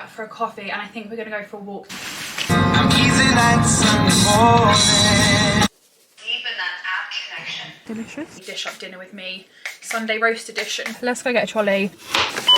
For a coffee, and I think we're gonna go for a walk. I'm easy like Sunday morning. Deep in that app connection. Delicious. Dish up dinner with me. Sunday roast edition. Let's go get a trolley.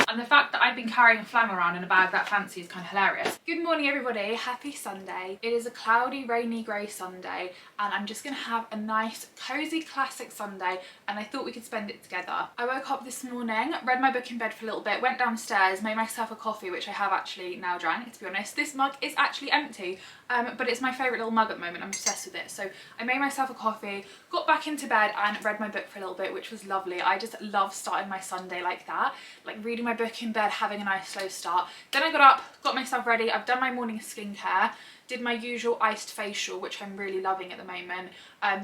And the fact that I've been carrying a flam around in a bag that fancy is kind of hilarious. Good morning everybody, happy Sunday. It is a cloudy, rainy, grey Sunday and I'm just gonna have a nice, cosy, classic Sunday and I thought we could spend it together. I woke up this morning, read my book in bed for a little bit, went downstairs, made myself a coffee, which I have actually now drank, to be honest. This mug is actually empty, but it's my favourite little mug at the moment, I'm obsessed with it. So I made myself a coffee, got back into bed and read my book for a little bit, which was lovely. I just love starting my Sunday like that, like reading my book in bed, having a nice slow start. Then I got up, got myself ready, I've done my morning skincare, did my usual iced facial, which I'm really loving at the moment,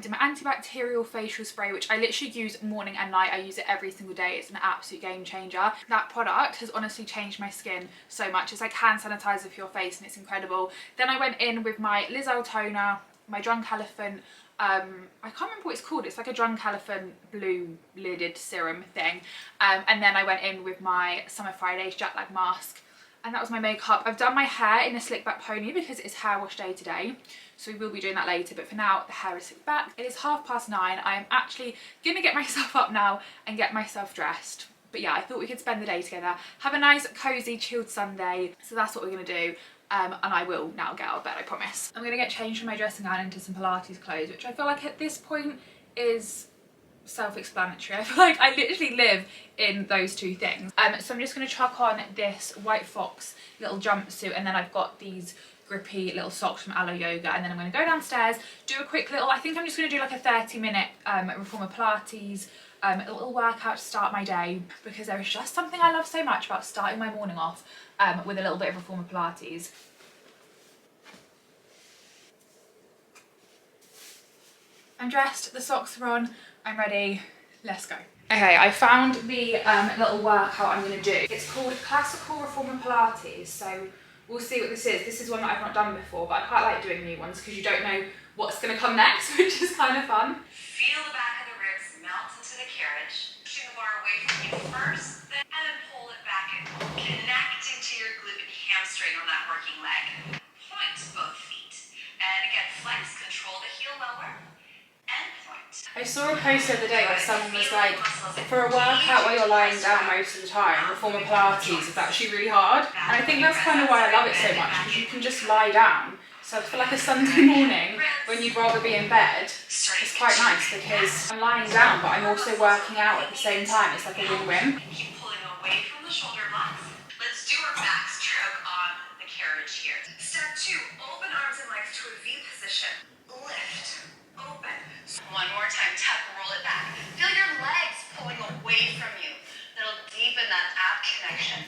did my antibacterial facial spray, which I literally use morning and night. I use it every single day. It's an absolute game changer. That product has honestly changed my skin so much. It's like hand sanitizer for your face and it's incredible. Then I went in with my Lizelle toner, my Drunk Elephant, I can't remember what it's called, it's like a Drunk Elephant blue lidded serum thing, and then I went in with my Summer Fridays jet lag mask, and that was my makeup. I've done my hair in a slick back pony because it's hair wash day today, so we will be doing that later, but for now the hair is slicked back. It is 9:30. I am actually gonna get myself up now and get myself dressed. But yeah, I thought we could spend the day together, have a nice cozy chilled Sunday, so that's what we're gonna do. And I will now get out of bed, I promise. I'm gonna get changed from my dressing gown into some Pilates clothes, which I feel like at this point is self-explanatory. I feel like I literally live in those two things. So I'm just gonna chuck on this white fox little jumpsuit, and then I've got these grippy little socks from Aloe Yoga, and then I'm gonna go downstairs, do a quick little, I think I'm just gonna do like a 30-minute reformer Pilates, a little workout to start my day, because there is just something I love so much about starting my morning off with a little bit of reformer Pilates. I'm dressed, the socks are on, I'm ready, let's go. Okay, I found the little workout I'm gonna do. It's called Classical Reformer Pilates, so we'll see what this is. This is one that I've not done before, but I quite like doing new ones because you don't know what's gonna come next, which is kind of fun. Feel the back of the ribs melt into the carriage. Pushing the bar away from you first, and then pull it back and connecting to your glute and hamstring on that working leg. Point both feet. And again, flex, control the heel lower. I saw a post the other day where someone was like, for a workout where you're lying down most of the time, reformer Pilates is actually really hard. And I think that's kind of why I love it so much, because you can just lie down. So for like a Sunday morning, when you'd rather be in bed, it's quite nice because I'm lying down, but I'm also working out at the same time. It's like a win-win. Keep pulling away from the shoulder blocks. Let's do our back stroke on the carriage here. Step 2, open arms and legs to a V position. Lift. Open. One more time, tuck, roll it back. Feel your legs pulling away from you. That'll deepen that ab connection.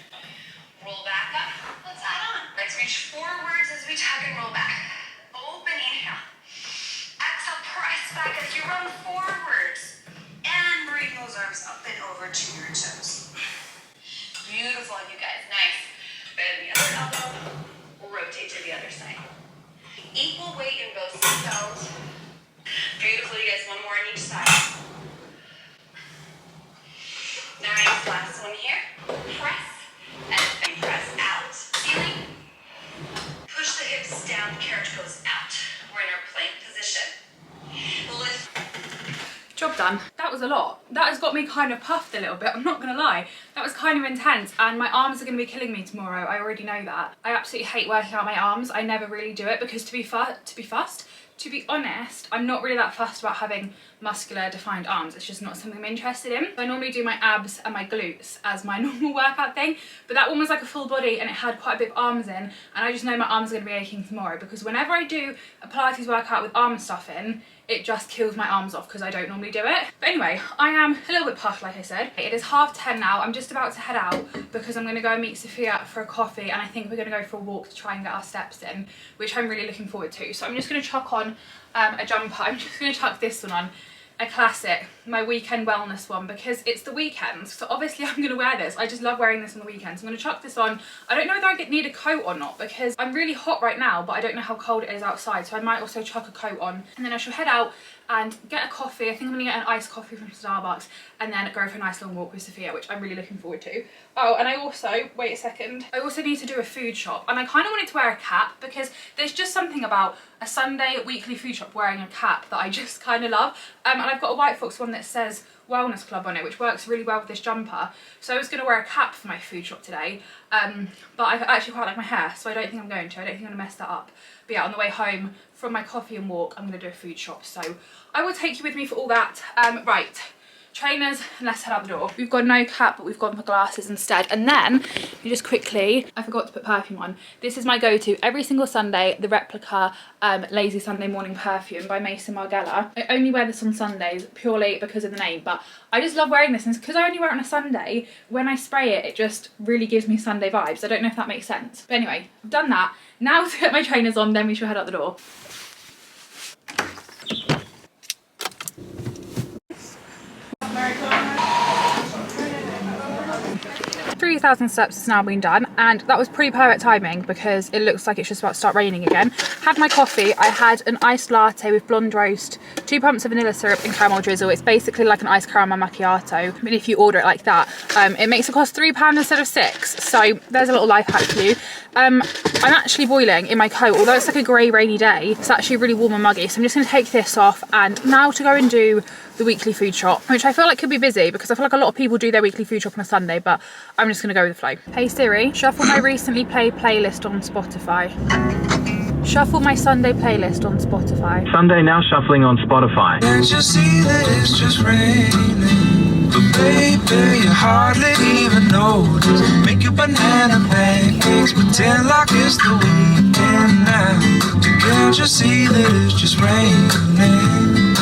Roll back up, let's add on. Let's reach forwards as we tug and roll back. Open, inhale. Exhale, press back as you run forwards. And bring those arms up and over to your toes. Beautiful, you guys, nice. Bend the other elbow, rotate to the other side. Equal weight in both cells. Beautiful, you guys, one more on each side. Nice, last one here. Press, and then press out. Feeling. Push the hips down, the carriage goes out. We're in our plank position. Lift. Job done. That was a lot. That has got me kind of puffed a little bit, I'm not gonna lie. That was kind of intense, and my arms are gonna be killing me tomorrow. I already know that. I absolutely hate working out my arms. I never really do it because to be honest, I'm not really that fussed about having muscular defined arms. It's just not something I'm interested in. I normally do my abs and my glutes as my normal workout thing, but that one was like a full body and it had quite a bit of arms in, and I just know my arms are gonna be aching tomorrow because whenever I do a Pilates workout with arm stuff in, it just kills my arms off because I don't normally do it. But anyway, I am a little bit puffed, like I said. It is 10:30 now. I'm just about to head out because I'm gonna go and meet Sophia for a coffee, and I think we're gonna go for a walk to try and get our steps in, which I'm really looking forward to. So I'm just gonna chuck on a jumper. I'm just gonna chuck this one on, a classic, my weekend wellness one, because it's the weekend, so obviously I'm gonna wear this. I just love wearing this on the weekends. I'm gonna chuck this on. I don't know whether I need a coat or not because I'm really hot right now, but I don't know how cold it is outside, so I might also chuck a coat on, and then I shall head out and get a coffee. I think I'm gonna get an iced coffee from Starbucks and then go for a nice long walk with Sophia, which I'm really looking forward to. Oh, and I also, wait a second, I also need to do a food shop, and I kind of wanted to wear a cap because there's just something about a Sunday weekly food shop wearing a cap that I just kind of love. And I've got a White Fox one that says Wellness Club on it, which works really well with this jumper. So I was going to wear a cap for my food shop today, but I actually quite like my hair, so I don't think I'm going to. I don't think I'm going to mess that up. But yeah, on the way home from my coffee and walk, I'm going to do a food shop. So I will take you with me for all that. Right. Trainers, and let's head out the door. We've got no cap, but we've gone for glasses instead. And then, just quickly, I forgot to put perfume on. This is my go-to every single Sunday, the Replica Lazy Sunday Morning Perfume by Mason Margiela. I only wear this on Sundays purely because of the name, but I just love wearing this, and because I only wear it on a Sunday, when I spray it, it just really gives me Sunday vibes. I don't know if that makes sense. But anyway, I've done that. Now to get my trainers on, then we shall head out the door. 3,000 steps has now been done, and that was pretty perfect timing because it looks like it's just about to start raining again. Had my coffee. I had an iced latte with blonde roast, 2 pumps of vanilla syrup and caramel drizzle. It's basically like an iced caramel macchiato, but if you order it like that, it makes it cost £3 instead of £6. So there's a little life hack for you. I'm actually boiling in my coat, although it's like a grey rainy day. It's actually really warm and muggy, so I'm just going to take this off, and now to go and do the weekly food shop, which I feel like could be busy because I feel like a lot of people do their weekly food shop on a Sunday, but I'm just going to go with the flow. Hey Siri, shuffle my recently played playlist on Spotify. Shuffle my Sunday playlist on Spotify. Sunday now shuffling on Spotify. Can't you see that it's just raining? But baby, you hardly even notice. Make your banana pancakes, pretend like it's the weekend now. Can't you see that it's just raining?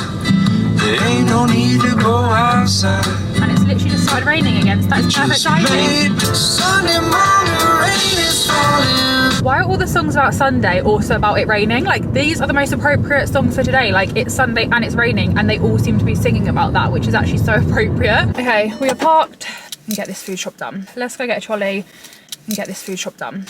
There ain't no need to go outside. And it's literally just started raining again, so that's perfect timing. Sunday morning, rain is falling. Why are all the songs about Sunday also about it raining? Like, these are the most appropriate songs for today. Like, it's Sunday and it's raining, and they all seem to be singing about that, which is actually so appropriate. Okay, we are parked and get this food shop done. Let's go get a trolley and get this food shop done.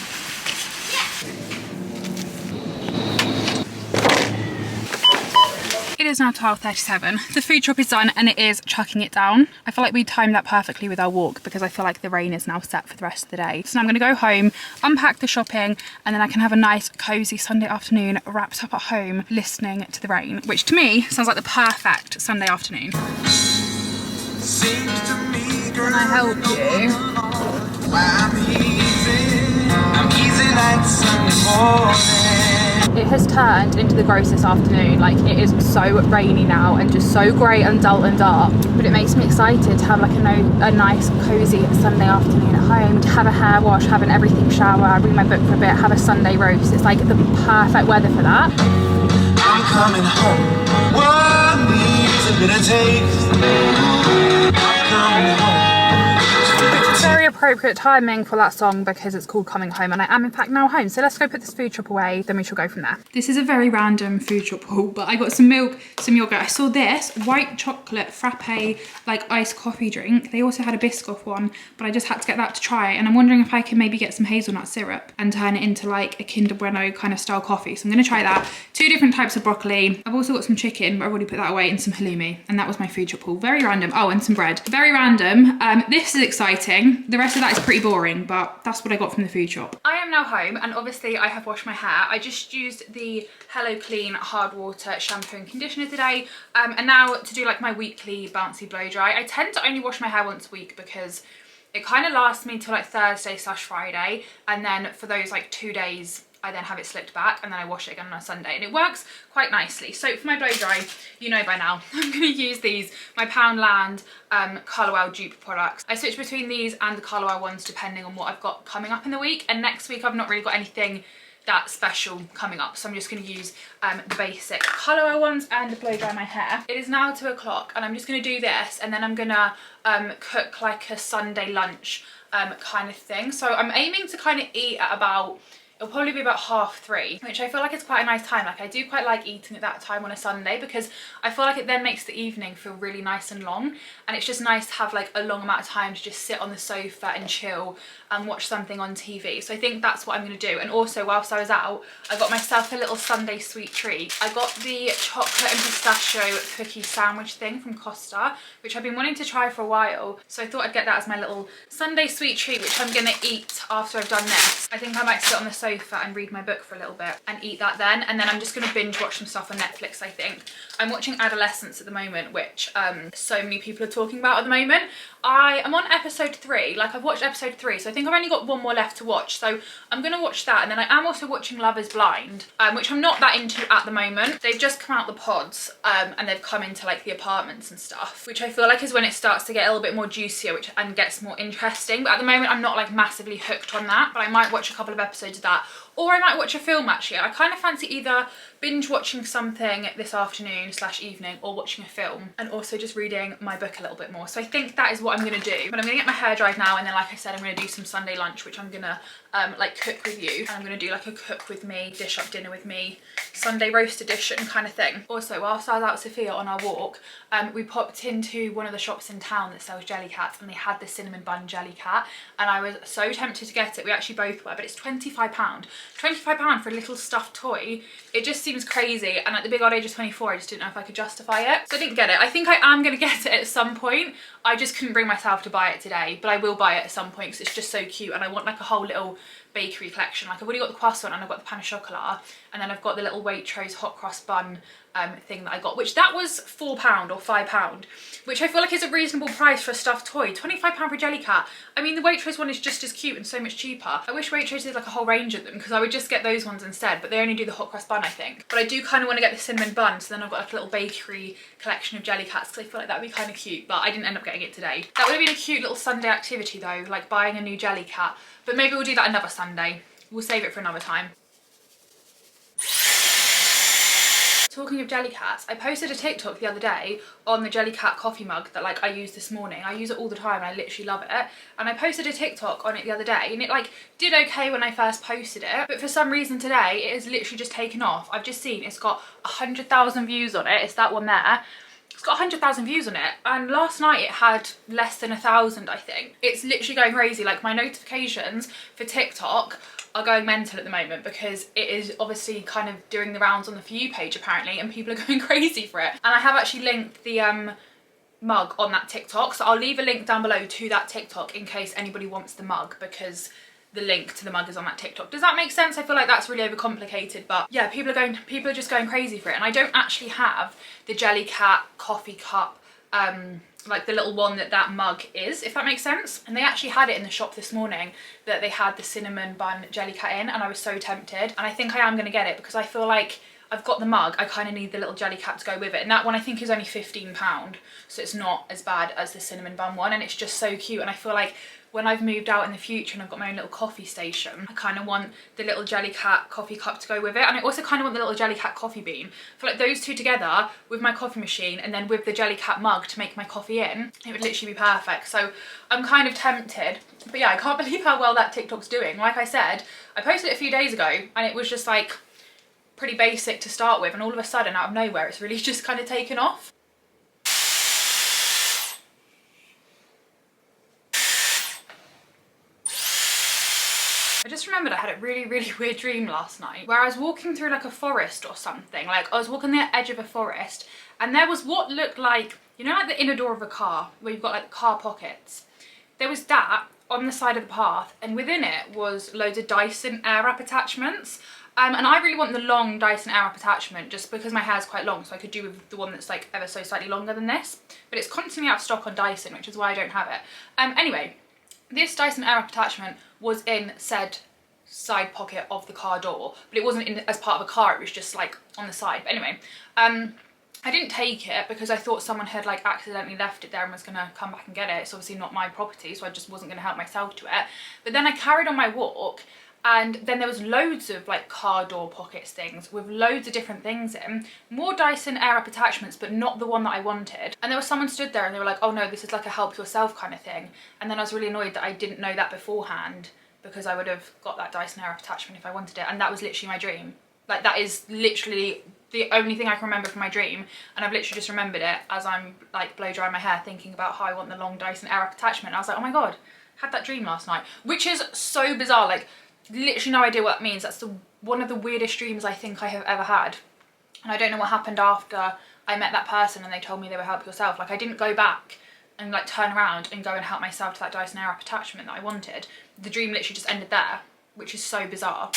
It is now 12:37. The food shop is done and it is chucking it down. I feel like we timed that perfectly with our walk because I feel like the rain is now set for the rest of the day. So now I'm going to go home, unpack the shopping, and then I can have a nice cozy Sunday afternoon wrapped up at home listening to the rain, which to me sounds like the perfect Sunday afternoon. Can I help you? I'm easy like Sunday morning. It has turned into the grossest afternoon. Like, it is so rainy now and just so grey and dull and dark, but it makes me excited to have like a nice cozy Sunday afternoon at home, to have a hair wash, have an everything shower, read my book for a bit, have a Sunday roast. It's like the perfect weather for that. I'm coming home. What needs a bit of taste? I'm coming home. Very appropriate timing for that song because it's called Coming Home, and I am in fact now home. So let's go put this food shop away, then we shall go from there. This is a very random food shop haul, but I got some milk, some yogurt. I saw this white chocolate frappe, like iced coffee drink. They also had a Biscoff one, but I just had to get that to try, and I'm wondering if I can maybe get some hazelnut syrup and turn it into like a Kinder Bueno kind of style coffee. So I'm gonna try that. 2 different types of broccoli. I've also got some chicken, but I've already put that away, and some halloumi, and that was my food shop haul. Very random. Oh, and some bread. Very random. This is exciting. The rest of that is pretty boring, but that's what I got from the food shop. I am now home, and obviously I have washed my hair. I just used the Hello Clean hard water shampoo and conditioner today, and now to do like my weekly bouncy blow dry. I tend to only wash my hair once a week because it kind of lasts me till like Thursday/Friday, and then for those like 2 days I then have it slicked back, and then I wash it again on a Sunday, and it works quite nicely. So for my blow dry, you know by now, I'm going to use these, my Poundland Colourwell dupe products. I switch between these and the Colourwell ones depending on what I've got coming up in the week, and next week I've not really got anything that special coming up, so I'm just going to use the basic Colourwell ones and blow dry my hair. It is now 2 o'clock, and I'm just going to do this, and then I'm going to cook like a Sunday lunch kind of thing. So I'm aiming to kind of eat at about it'll probably be about 3:30, which I feel like it's quite a nice time. Like I do quite like eating at that time on a Sunday because I feel like it then makes the evening feel really nice and long, and it's just nice to have like a long amount of time to just sit on the sofa and chill and watch something on TV. So I think that's what I'm going to do. And also whilst I was out, I got myself a little Sunday sweet treat. I got the chocolate and pistachio cookie sandwich thing from Costa, which I've been wanting to try for a while, so I thought I'd get that as my little Sunday sweet treat, which I'm going to eat after I've done this. I think I might sit on the sofa and read my book for a little bit and eat that then, and then I'm just going to binge watch some stuff on Netflix. I think I'm watching Adolescence at the moment, which so many people are talking about at the moment. I am on episode 3, like I've watched episode 3, so I think I've only got one more left to watch, so I'm going to watch that. And then I am also watching Love is Blind, which I'm not that into at the moment. They've just come out the pods and they've come into like the apartments and stuff, which I feel like is when it starts to get a little bit more juicier and gets more interesting. But at the moment I'm not like massively hooked on that, but I might watch a couple of episodes of that, or I might watch a film actually. I kind of fancy either binge watching something this afternoon / evening, or watching a film and also just reading my book a little bit more. So I think that is what I'm going to do. But I'm going to get my hair dried now, and then like I said, I'm going to do some Sunday lunch, which I'm going to like cook with you, and I'm going to do like a cook with me, dish up dinner with me, Sunday roast edition kind of thing. Also, whilst I was out with Sophia on our walk, we popped into one of the shops in town that sells Jellycats, and they had the cinnamon bun Jellycat, and I was so tempted to get it. We actually both were, but it's £25. £25 for a little stuffed toy. It just seems crazy, and at the big old age of 24 I just didn't know if I could justify it, so I didn't get it. I think I am going to get it at some point. I just couldn't bring myself to buy it today, but I will buy it at some point because it's just so cute, and I want like a whole little bakery collection. Like I've already got the croissant and I've got the pain au chocolat, and then I've got the little Waitrose hot cross bun thing that I got, which that was £4 or £5, which I feel like is a reasonable price for a stuffed toy. £25 for a Jellycat. I mean, the Waitrose one is just as cute and so much cheaper. I wish Waitrose did like a whole range of them, because I would just get those ones instead, but they only do the hot cross bun I think. But I do kind of want to get the cinnamon bun, so then I've got like a little bakery collection of Jellycats, because I feel like that would be kind of cute, but I didn't end up getting it today. That would have been a cute little Sunday activity though, like buying a new Jellycat, but maybe we'll do that another Sunday. We'll save it for another time. Talking of Jellycats, I posted a TikTok the other day on the Jellycat coffee mug that like I used this morning. I use it all the time and I literally love it. And I posted a TikTok on it the other day, and it like did okay when I first posted it, but for some reason today it has literally just taken off. I've just seen it's got 100,000 views on it. It's that one there. It's got 100,000 views on it, and last night it had less than 1,000 I think. It's literally going crazy. Like my notifications for TikTok are going mental at the moment, because it is obviously kind of doing the rounds on the For You page apparently, and people are going crazy for it. And I have actually linked the mug on that TikTok, so I'll leave a link down below to that TikTok in case anybody wants the mug, because the link to the mug is on that TikTok. Does that make sense? I feel like that's really overcomplicated, but yeah, people are just going crazy for it. And I don't actually have the Jellycat coffee cup like the little one that mug is, if that makes sense. And they actually had it in the shop this morning, that they had the cinnamon bun Jellycat in, and I was so tempted. And I think I am going to get it, because I feel like I've got the mug, I kind of need the little Jellycat to go with it, and that one I think is only £15, so it's not as bad as the cinnamon bun one, and it's just so cute. And I feel like when I've moved out in the future and I've got my own little coffee station, I kind of want the little Jellycat coffee cup to go with it, and I also kind of want the little Jellycat coffee bean. I feel like those two together with my coffee machine and then with the Jellycat mug to make my coffee in, it would literally be perfect. So I'm kind of tempted, but yeah, I can't believe how well that TikTok's doing. Like I said, I posted it a few days ago and it was just like pretty basic to start with, and all of a sudden out of nowhere it's really just kind of taken off. I just remembered I had a really weird dream last night where I was walking through like a forest or something. Like I was walking the edge of a forest, and there was what looked like, you know, like the inner door of a car where you've got like car pockets. There was that on the side of the path, and within it was loads of Dyson Airwrap attachments. And I really want the long Dyson Airwrap attachment, just because my hair's quite long, so I could do with the one that's like ever so slightly longer than this. But it's constantly out of stock on Dyson, which is why I don't have it. Anyway, this Dyson Airwrap attachment was in said side pocket of the car door, but it wasn't in as part of a car, it was just like on the side. But anyway, I didn't take it because I thought someone had like accidentally left it there and was gonna come back and get it. It's obviously not my property, so I just wasn't gonna help myself to it. But then I carried on my walk, and then there was loads of like car door pockets things with loads of different things in, more Dyson Airwrap attachments, but not the one that I wanted. And there was someone stood there and they were like, oh no, this is like a help yourself kind of thing. And then I was really annoyed that I didn't know that beforehand, because I would have got that Dyson Airwrap attachment if I wanted it, and that was literally my dream. Like, that is literally the only thing I can remember from my dream, and I've literally just remembered it as I'm like blow drying my hair, thinking about how I want the long Dyson Airwrap attachment. I was like, oh my god, had that dream last night, which is so bizarre. Like, literally no idea what that means. That's one of the weirdest dreams I think I have ever had, and I don't know what happened after I met that person and they told me they were help yourself. Like, I didn't go back and like turn around and go and help myself to that Dyson Airwrap attachment that I wanted. The dream literally just ended there, which is so bizarre.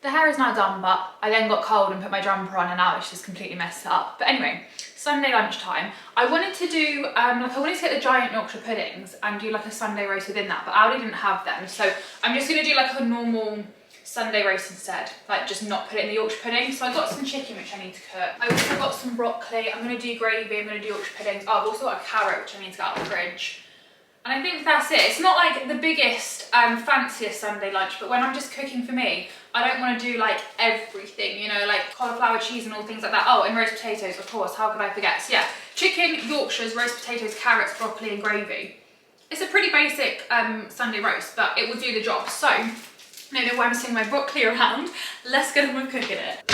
The hair is now done, but I then got cold and put my jumper on, and now it's just completely messed up. But anyway, Sunday lunchtime, I wanted to do I wanted to get the giant Yorkshire puddings and do like a Sunday roast within that, but Aldi didn't have them, so I'm just gonna do like a normal Sunday roast instead, like just not put it in the Yorkshire pudding. So I got some chicken which I need to cook. I also got some broccoli. I'm gonna do gravy. I'm gonna do Yorkshire puddings. Oh, I've also got a carrot which I need to get out of the fridge. And I think that's it. It's not like the biggest, fanciest Sunday lunch, but when I'm just cooking for me, I don't want to do like everything, you know, like cauliflower cheese and all things like that. Oh, and roast potatoes, of course, how could I forget? So yeah, chicken, Yorkshires, roast potatoes, carrots, broccoli and gravy. It's a pretty basic Sunday roast, but it will do the job. So, I don't know why I'm seeing my broccoli around. Let's get on with cooking it.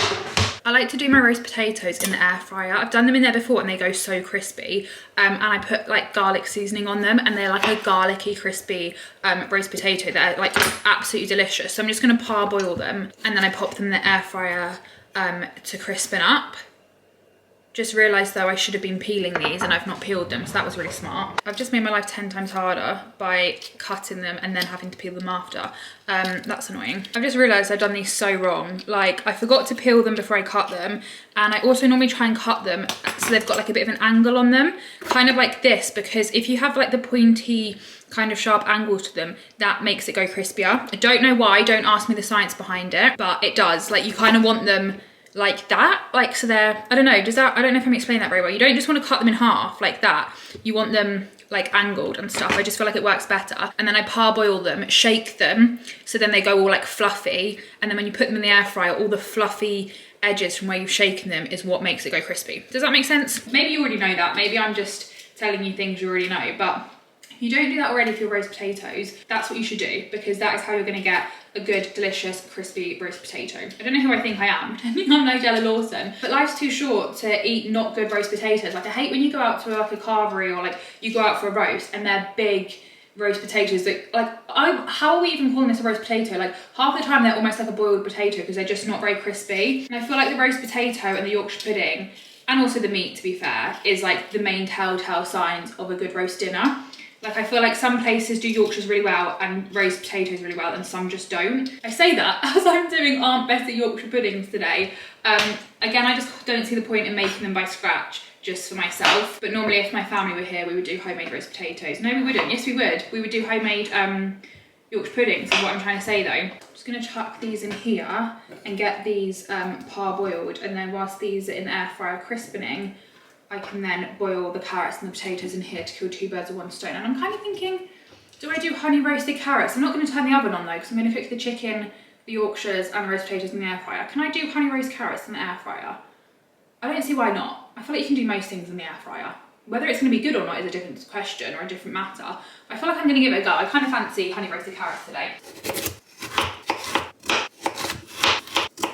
I like to do my roast potatoes in the air fryer. I've done them in there before and they go so crispy. And I put like garlic seasoning on them, and they're like a garlicky, crispy roast potato. They're like absolutely delicious. So I'm just gonna parboil them and then I pop them in the air fryer to crispen up. Just realised though I should have been peeling these and I've not peeled them, so that was really smart. I've just made my life 10 times harder by cutting them and then having to peel them after. That's annoying. I've just realised I've done these so wrong. Like, I forgot to peel them before I cut them, and I also normally try and cut them so they've got like a bit of an angle on them, kind of like this, because if you have like the pointy kind of sharp angle to them, that makes it go crispier. I don't know why, don't ask me the science behind it, but it does. Like, you kind of want them like that, like, so they're, I don't know, does that, I don't know if I'm explaining that very well. You don't just want to cut them in half like that. You want them like angled and stuff. I just feel like it works better. And then I parboil them, shake them, so then they go all like fluffy. And then when you put them in the air fryer, all the fluffy edges from where you've shaken them is what makes it go crispy. Does that make sense? Maybe you already know that. Maybe I'm just telling you things you already know, but if you don't do that already for your roast potatoes, that's what you should do, because that is how you're gonna get a good, delicious, crispy roast potato. I don't know who I think I am, pretending I'm Nigella Lawson, but life's too short to eat not good roast potatoes. Like, I hate when you go out to like a carvery or like you go out for a roast and they're big roast potatoes that, like, how are we even calling this a roast potato? Like, half the time they're almost like a boiled potato because they're just not very crispy. And I feel like the roast potato and the Yorkshire pudding, and also the meat to be fair, is like the main telltale signs of a good roast dinner. Like, I feel like some places do Yorkshires really well and roast potatoes really well, and some just don't. I say that as I'm doing Aunt Bessie Yorkshire puddings today. Again, I just don't see the point in making them by scratch just for myself. But normally if my family were here, we would do homemade roast potatoes. No, we wouldn't. Yes, we would. We would do homemade Yorkshire puddings, is what I'm trying to say though. I'm just gonna chuck these in here and get these parboiled, and then whilst these are in the air fryer crispening, I can then boil the carrots and the potatoes in here to kill 2 birds with 1 stone. And I'm kind of thinking, do I do honey roasted carrots? I'm not going to turn the oven on though, because I'm going to cook the chicken, the Yorkshires and the roast potatoes in the air fryer. Can I do honey roast carrots in the air fryer? I don't see why not. I feel like you can do most things in the air fryer. Whether it's going to be good or not is a different question or a different matter. I feel like I'm going to give it a go. I kind of fancy honey roasted carrots today.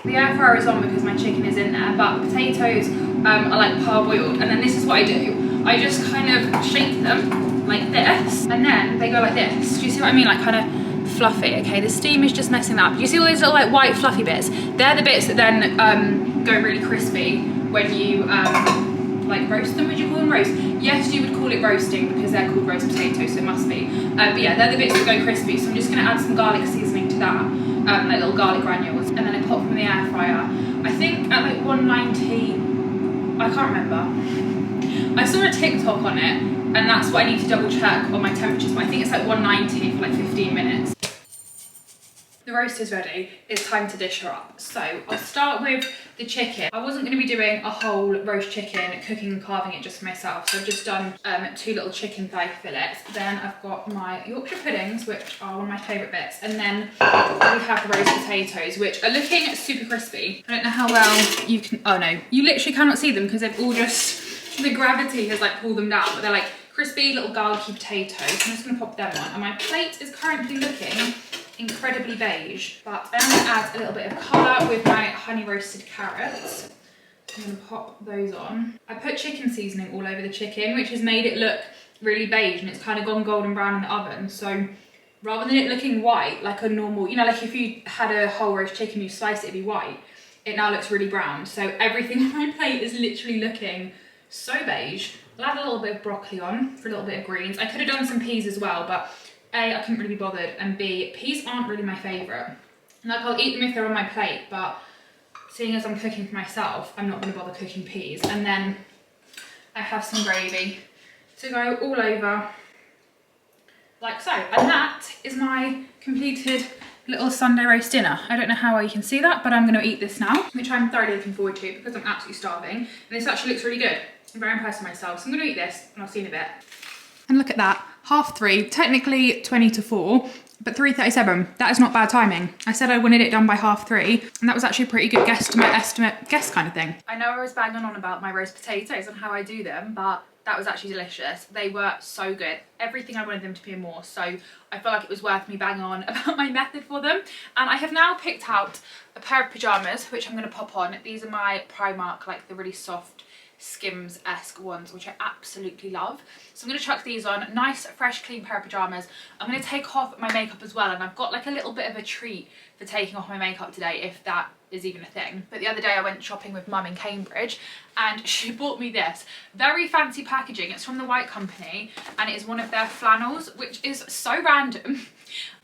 The air fryer is on because my chicken is in there, but the potatoes are like parboiled, and then this is what I do. I just kind of shake them like this, and then they go like this. Do you see what I mean? Like, kind of fluffy. Okay, the steam is just messing that up. You see all those little like white fluffy bits? They're the bits that then go really crispy when you like roast them. Would you call them roast? Yes, you would call it roasting because they're called roast potatoes, so it must be. But yeah, they're the bits that go crispy. So I'm just gonna add some garlic seasoning to that. Like little garlic granules, and then I pop them in the air fryer. I think at like 190, I can't remember. I saw a TikTok on it, and that's what I need to double check on my temperatures, but I think it's like 190 for like 15 minutes. The roast is ready, it's time to dish her up. So I'll start with the chicken. I wasn't going to be doing a whole roast chicken, cooking and carving it just for myself, so I've just done 2 little chicken thigh fillets. Then I've got my Yorkshire puddings, which are one of my favourite bits, and then we have the roast potatoes, which are looking super crispy. I don't know how well you can, oh no, you literally cannot see them because they've all just, the gravity has like pulled them down, but they're like crispy little garlicky potatoes. I'm just going to pop them on. And my plate is currently looking incredibly beige, but I'm going to add a little bit of colour with my honey roasted carrots. I'm going to pop those on. I put chicken seasoning all over the chicken, which has made it look really beige, and it's kind of gone golden brown in the oven. So rather than it looking white like a normal, you know, like if you had a whole roast chicken, you slice it, it'd be white. It now looks really brown. So everything on my plate is literally looking so beige. I'll add a little bit of broccoli on for a little bit of greens. I could have done some peas as well, but A, I couldn't really be bothered, and B, peas aren't really my favourite. Like, I'll eat them if they're on my plate, but seeing as I'm cooking for myself, I'm not going to bother cooking peas. And then I have some gravy to go all over, like so. And that is my completed little Sunday roast dinner. I don't know how well you can see that, but I'm going to eat this now, which I'm thoroughly looking forward to because I'm absolutely starving. And this actually looks really good. I'm very impressed with myself. So I'm going to eat this and I'll see you in a bit. And look at that, 3:30, technically 20 to 4, but 3:37, that is not bad timing. I said I wanted it done by 3:30, and that was actually a pretty good guess kind of thing. I know I was banging on about my roast potatoes and how I do them, but that was actually delicious. They were so good. Everything I wanted them to be and more, so I feel like it was worth me banging on about my method for them. And I have now picked out a pair of pyjamas, which I'm going to pop on. These are my Primark, like the really soft Skims-esque ones, which I absolutely love. So I'm going to chuck these on. Nice, fresh, clean pair of pyjamas. I'm going to take off my makeup as well, and I've got like a little bit of a treat for taking off my makeup today, if that is even a thing. But the other day I went shopping with Mum in Cambridge, and she bought me this very fancy packaging. It's from the White Company, and it is one of their flannels, which is so random.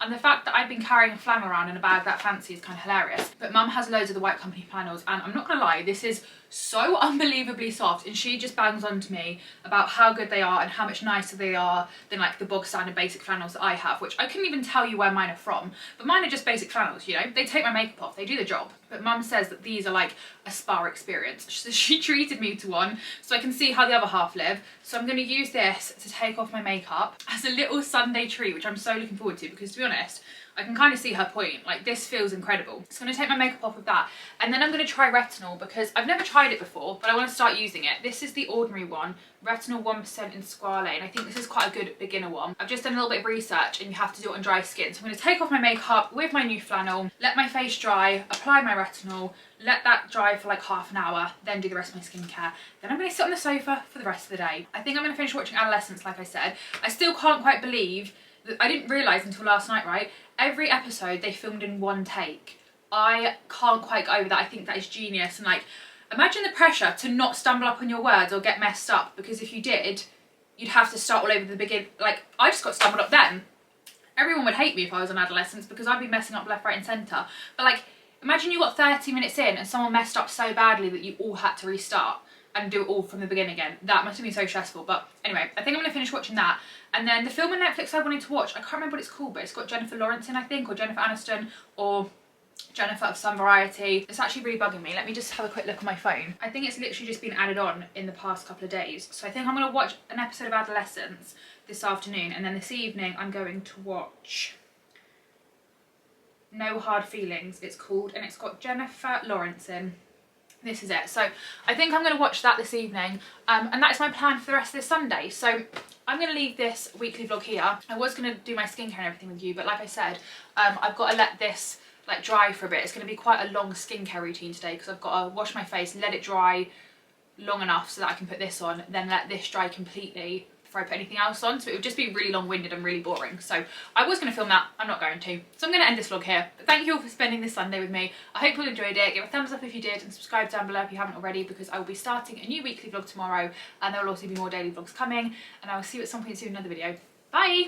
And the fact that I've been carrying a flannel around in a bag that fancy is kind of hilarious. But Mum has loads of the White Company flannels, and I'm not gonna lie, this is so unbelievably soft, and she just bangs on to me about how good they are and how much nicer they are than like the bog standard basic flannels that I have, which I couldn't even tell you where mine are from. But mine are just basic flannels, you know, they take my makeup off, they do the job. But Mum says that these are like a spa experience. So she treated me to one so I can see how the other half live. So I'm going to use this to take off my makeup as a little Sunday treat, which I'm so looking forward to, because to be honest, I can kind of see her point. Like, this feels incredible. So I'm going to take my makeup off with that, and then I'm going to try retinol because I've never tried it before, but I want to start using it. This is the ordinary one, retinol 1% in Squalane, and I think this is quite a good beginner one. I've just done a little bit of research, and you have to do it on dry skin. So I'm going to take off my makeup with my new flannel, let my face dry, apply my retinol, let that dry for like half an hour, then do the rest of my skincare. Then I'm going to sit on the sofa for the rest of the day. I think I'm going to finish watching Adolescence, like I said. I still can't quite believe that I didn't realise until last night, right? Every episode they filmed in one take. I can't quite get over that. I think that is genius. And like, imagine the pressure to not stumble up on your words or get messed up, because if you did, you'd have to start all over the beginning. Like, I just got stumbled up then. Everyone would hate me if I was on Adolescence because I'd be messing up left, right and centre. But like, imagine you got 30 minutes in and someone messed up so badly that you all had to restart and do it all from the beginning again. That must have been so stressful. But anyway, I think I'm going to finish watching that. And then the film on Netflix I wanted to watch, I can't remember what it's called, but it's got Jennifer Lawrence in, I think, or Jennifer Aniston, or Jennifer of some variety. It's actually really bugging me. Let me just have a quick look on my phone. I think it's literally just been added on in the past couple of days. So I think I'm going to watch an episode of Adolescence this afternoon, and then this evening I'm going to watch No Hard Feelings, it's called, and it's got Jennifer Lawrence in. This is it. So I think I'm going to watch that this evening, and that is my plan for the rest of this Sunday. So I'm going to leave this weekly vlog here. I was going to do my skincare and everything with you, but like I said, I've got to let this like dry for a bit. It's going to be quite a long skincare routine today because I've got to wash my face, let it dry long enough so that I can put this on, then let this dry completely before I put anything else on. So it would just be really long-winded and really boring. So I was going to film that, I'm not going to. So I'm going to end this vlog here. But thank you all for spending this Sunday with me. I hope you all enjoyed it. Give a thumbs up if you did, and subscribe down below if you haven't already, because I will be starting a new weekly vlog tomorrow, and there will also be more daily vlogs coming, and I will see you at some point soon in another video. Bye!